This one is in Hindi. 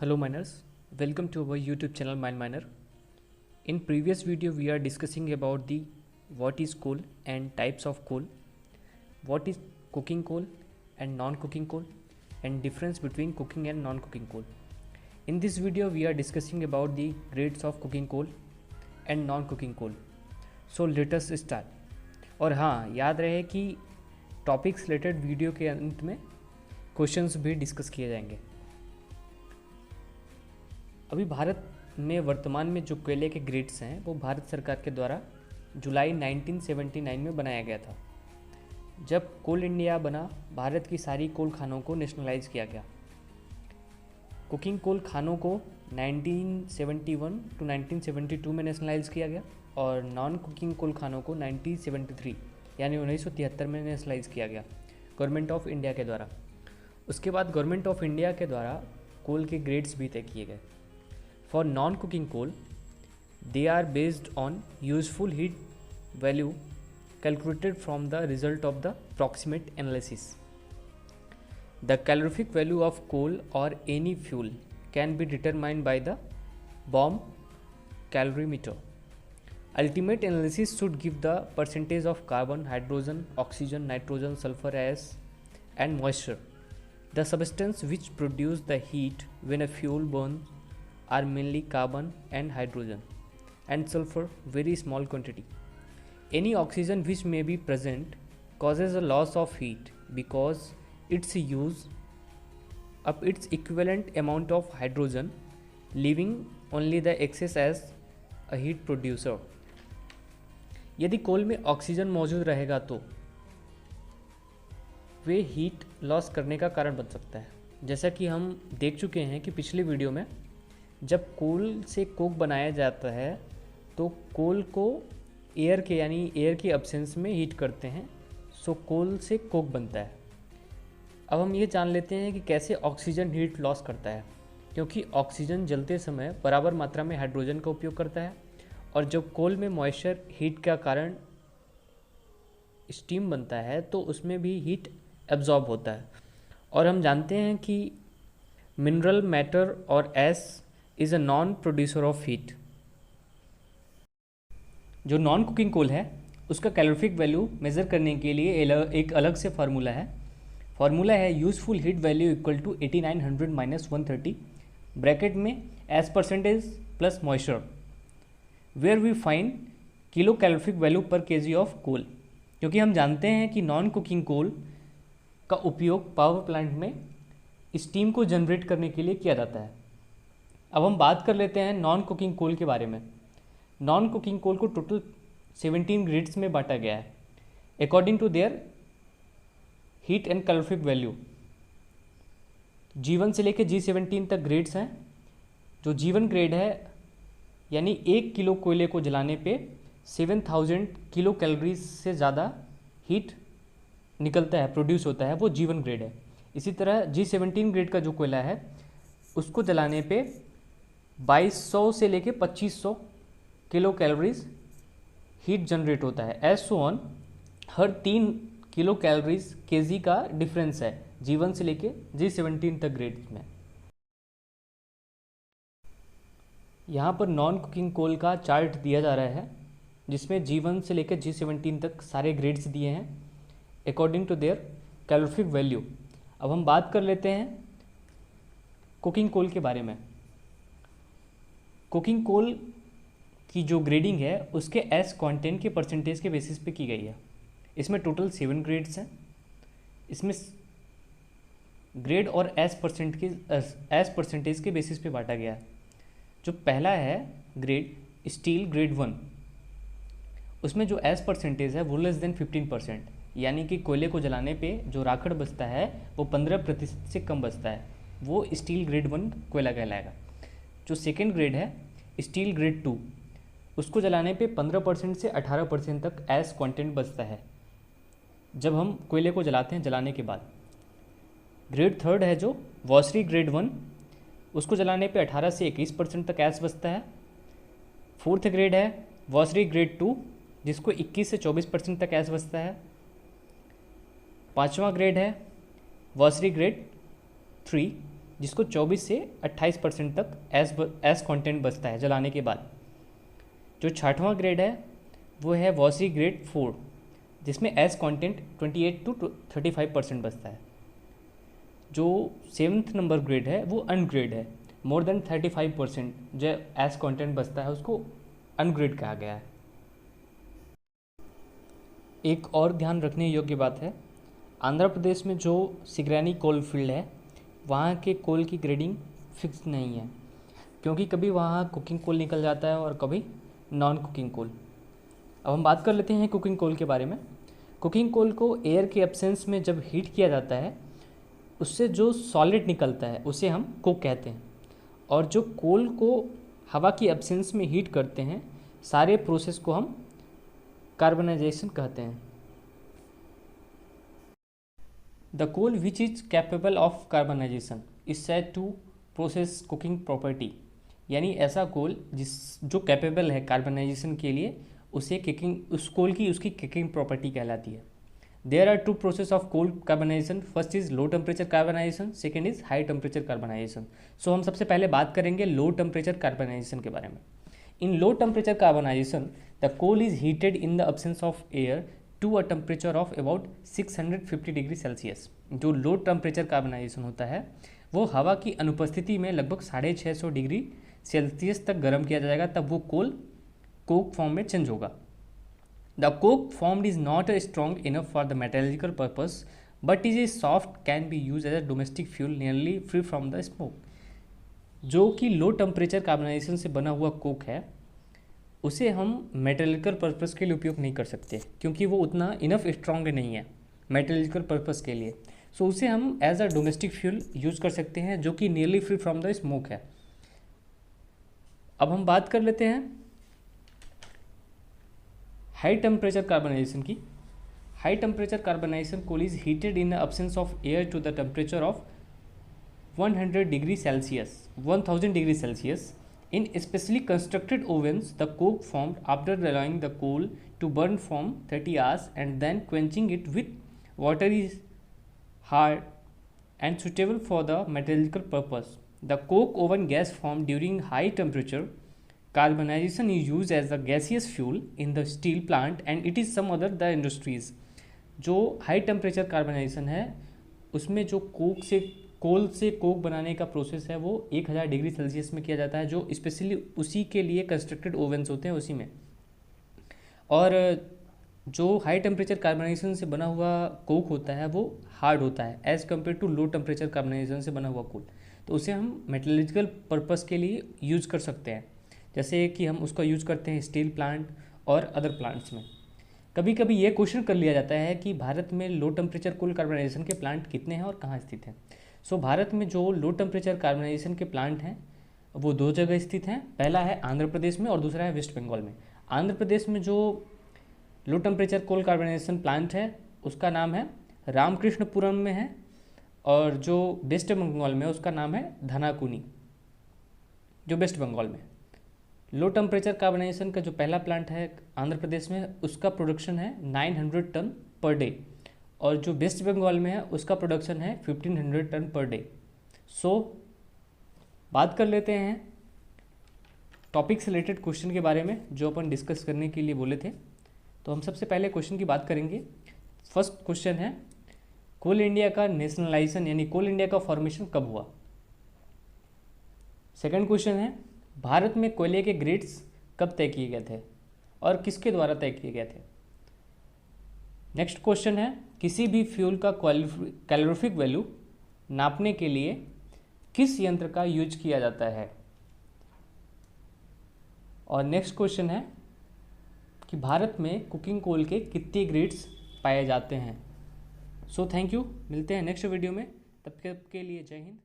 Hello miners, welcome to our YouTube channel Mind Miner. In previous video we are discussing about the what is coal and types of coal, what is cooking coal and non-cooking coal, and difference between cooking and non-cooking coal. In this video we are discussing about the grades of cooking coal and non-cooking coal. So let us start. और हाँ, याद रहे कि टॉपिक्स रिलेटेड वीडियो के अंत में क्वेश्चंस भी डिस्कस किए जाएंगे। अभी भारत में वर्तमान में जो कोयले के ग्रेड्स हैं वो भारत सरकार के द्वारा जुलाई 1979 में बनाया गया था। जब कोल इंडिया बना, भारत की सारी कोल खानों को नेशनलाइज किया गया। कुकिंग कोल खानों को 1971 टू 1972 में नेशनलाइज किया गया और नॉन कुकिंग कोल खानों को 1973 यानी 1973 में नेशनलाइज किया गया गवर्नमेंट ऑफ इंडिया के द्वारा। उसके बाद गवर्नमेंट ऑफ इंडिया के द्वारा कोल के ग्रेड्स भी तय किए गए। For non-cooking coal, they are based on useful heat value calculated from the result of the proximate analysis. The calorific value of coal or any fuel can be determined by the bomb calorimeter. Ultimate analysis should give the percentage of carbon, hydrogen, oxygen, nitrogen, sulfur as and moisture, the substance which produce the heat when a fuel burns are mainly carbon and hydrogen and sulfur very small quantity. Any oxygen which may be present causes a loss of heat because its use up its equivalent amount of hydrogen, leaving only the excess as a heat producer. यदि कोल में ऑक्सीजन मौजूद रहेगा तो वे हीट लॉस करने का कारण बन सकता है। जैसा कि हम देख चुके हैं कि पिछले वीडियो में जब कोल से कोक बनाया जाता है तो कोल को एयर के यानी एयर की एब्सेंस में हीट करते हैं, सो कोल से कोक बनता है। अब हम ये जान लेते हैं कि कैसे ऑक्सीजन हीट लॉस करता है, क्योंकि ऑक्सीजन जलते समय बराबर मात्रा में हाइड्रोजन का उपयोग करता है और जब कोल में मॉइस्चर हीट का कारण स्टीम बनता है तो उसमें भी हीट एब्जॉर्ब होता है। और हम जानते हैं कि मिनरल मैटर और S is a non producer of heat. जो नॉन कुकिंग कोल है उसका कैलोरीफिक वैल्यू मेज़र करने के लिए एक अलग से फार्मूला है। फार्मूला है useful heat value equal to 8900 minus 130 bracket में S percentage plus moisture where we find kilo calorific value per kg of coal. क्योंकि हम जानते हैं कि नॉन कुकिंग कोल का उपयोग पावर प्लांट में स्टीम को जनरेट करने के लिए किया जाता है। अब हम बात कर लेते हैं नॉन कुकिंग कोल के बारे में। नॉन कुकिंग कोल को टोटल 17 ग्रेड्स में बांटा गया है according to their heat and calorific value. G1 से लेकर G17 तक ग्रेड्स हैं। जो G1 ग्रेड है यानी 1 किलो कोयले को जलाने पे 7000 किलो कैलोरीज से ज़्यादा हीट निकलता है, प्रोड्यूस होता है, वो G1 ग्रेड है। इसी तरह G17 ग्रेड का जो कोयला है उसको जलाने पे 2200 से लेके 2500 किलो कैलोरीज हीट जनरेट होता है। एज सो ऑन हर 3 किलो कैलोरीज केजी का डिफरेंस है G1 से लेके G17 तक ग्रेड में। यहाँ पर नॉन कुकिंग कोल का चार्ट दिया जा रहा है जिसमें G1 से लेकर G17 तक सारे ग्रेड्स दिए हैं according to their calorific value. अब हम बात कर लेते हैं कुकिंग कोल के बारे में। कुकिंग कोल की जो ग्रेडिंग है उसके एस कंटेंट के परसेंटेज के बेसिस पे की गई है। इसमें टोटल 7 ग्रेड्स हैं। इसमें ग्रेड और एस परसेंटेज के बेसिस पे बांटा गया है। जो पहला है ग्रेड स्टील ग्रेड 1, उसमें जो एस परसेंटेज है वो लेस देन 15%, यानी कि कोयले को जलाने पे जो राखड़ बचता है वो 15% से कम बचता है, वो स्टील ग्रेड 1 कोयला कहलाएगा। जो सेकेंड ग्रेड है स्टील ग्रेड 2, उसको जलाने पे 15% से 18% तक एस कंटेंट बचता है जब हम कोयले को जलाते हैं जलाने के बाद। ग्रेड थर्ड है जो वॉशरी ग्रेड 1, उसको जलाने पे 18 से 21% तक एस बचता है। फोर्थ ग्रेड है वॉशरी ग्रेड 2, जिसको 21 से 24% तक एस बचता है। पाँचवा ग्रेड है वॉशरी ग्रेड 3, जिसको 24 से 28% तक एस कंटेंट बचता है जलाने के बाद। जो 6वां ग्रेड है वो है वॉसी ग्रेड 4, जिसमें एस कंटेंट 28 to 35% बचता है। जो 7th नंबर ग्रेड है वो अनग्रेड है, मोर देन 35% जो एस कंटेंट बचता है उसको अनग्रेड कहा गया है। एक और ध्यान रखने योग्य बात है, आंध्र प्रदेश में जो सिगरैनी कोल फील्ड है वहाँ के कोल की ग्रेडिंग फिक्स नहीं है, क्योंकि कभी वहाँ कुकिंग कोल निकल जाता है और कभी नॉन कुकिंग कोल। अब हम बात कर लेते हैं कुकिंग कोल के बारे में। कुकिंग कोल को एयर के एब्सेंस में जब हीट किया जाता है उससे जो सॉलिड निकलता है उसे हम कोक कहते हैं, और जो कोल को हवा की एब्सेंस में हीट करते हैं सारे प्रोसेस को हम कार्बनाइजेशन कहते हैं। The coal which is capable of carbonization is said to process coking property, यानी ऐसा कोल जो कैपेबल है कार्बनाइजेशन के लिए उसे किकिंग उस कोल की उसकी किकिंग प्रॉपर्टी कहलाती है। There are two process of coal carbonization, first is low temperature carbonization, second is high temperature carbonization. So हम सबसे पहले बात करेंगे लो टेम्परेचर कार्बनाइजेशन के बारे में। In low temperature carbonization the coal is heated in the absence of air to a temperature of about 650 degree Celsius. जो लो टेम्परेचर कार्बनाइजेशन होता है वो हवा की अनुपस्थिति में लगभग 650 डिग्री सेल्सियस तक गर्म किया जाएगा, तब वो कोल कोक फॉर्म में चेंज होगा। The coke formed is not strong enough for the metallurgical purpose but is a soft can be use as a domestic fuel nearly free from the smoke. जो कि लो टेम्परेचर कार्बनाइजेशन से बना हुआ कोक है उसे हम मेटलर्जिकल पर्पस के लिए उपयोग नहीं कर सकते, क्योंकि वो उतना इनफ स्ट्रॉन्ग नहीं है मेटलर्जिकल पर्पस के लिए। सो उसे हम as a domestic fuel use कर सकते हैं जो कि nearly free from the smoke है। अब हम बात कर लेते हैं हाई टेम्परेचर कार्बनाइजेशन की। High temperature carbonization coal is heated in the absence of air to the temperature of 100 degree Celsius 1000 degree Celsius. In specially constructed ovens, the coke formed after allowing the coal to burn for 30 hours and then quenching it with water is hard and suitable for the metallurgical purpose. The coke oven gas formed during high temperature carbonization is used as a gaseous fuel in the steel plant and it is some other the industries. जो हाई टेम्परेचर कार्बनाइजेशन है उसमें जो कोल से कोक बनाने का प्रोसेस है वो 1000 डिग्री सेल्सियस में किया जाता है, जो स्पेशली उसी के लिए कंस्ट्रक्टेड ओवन्स होते हैं उसी में। और जो हाई टेम्परेचर कार्बनाइजेशन से बना हुआ कोक होता है वो हार्ड होता है as compare to low temperature carbonization से बना हुआ कोल, तो उसे हम मेटलर्जिकल पर्पस के लिए यूज़ कर सकते हैं, जैसे कि हम उसका यूज़ करते हैं स्टील प्लांट और अदर प्लांट्स में। कभी कभी ये क्वेश्चन कर लिया जाता है कि भारत में लो टेम्परेचर कोल कार्बनाइजेशन के प्लांट कितने हैं और कहाँ स्थित हैं। सो भारत में जो लो टेम्परेचर कार्बनाइजेशन के प्लांट हैं वो 2 जगह स्थित हैं, पहला है आंध्र प्रदेश में और दूसरा है वेस्ट बंगाल में। आंध्र प्रदेश में जो लो टेम्परेचर कोल कार्बनाइजेशन प्लांट है उसका नाम है रामकृष्णपुरम में है, और जो वेस्ट बंगाल में उसका नाम है धनाकुनी, जो वेस्ट बंगाल में। लो टेम्परेचर कार्बनाइजेशन का जो पहला प्लांट है आंध्र प्रदेश में उसका प्रोडक्शन है 900 टन पर डे, और जो वेस्ट बंगाल में है उसका प्रोडक्शन है 1500 टन पर डे। सो बात कर लेते हैं टॉपिक से रिलेटेड क्वेश्चन के बारे में जो अपन डिस्कस करने के लिए बोले थे। तो हम सबसे पहले क्वेश्चन की बात करेंगे। फर्स्ट क्वेश्चन है कोल इंडिया का नेशनलाइजेशन यानी कोल इंडिया का फॉर्मेशन कब हुआ। सेकंड क्वेश्चन है भारत में कोयले के ग्रेड्स कब तय किए गए थे और किसके द्वारा तय किए गए थे। नेक्स्ट क्वेश्चन है किसी भी फ्यूल का कैलोरीफिक वैल्यू नापने के लिए किस यंत्र का यूज किया जाता है। और नेक्स्ट क्वेश्चन है कि भारत में कुकिंग कोल के कितने ग्रेड्स पाए जाते हैं। सो थैंक यू, मिलते हैं नेक्स्ट वीडियो में, तब तक के लिए जय हिंद।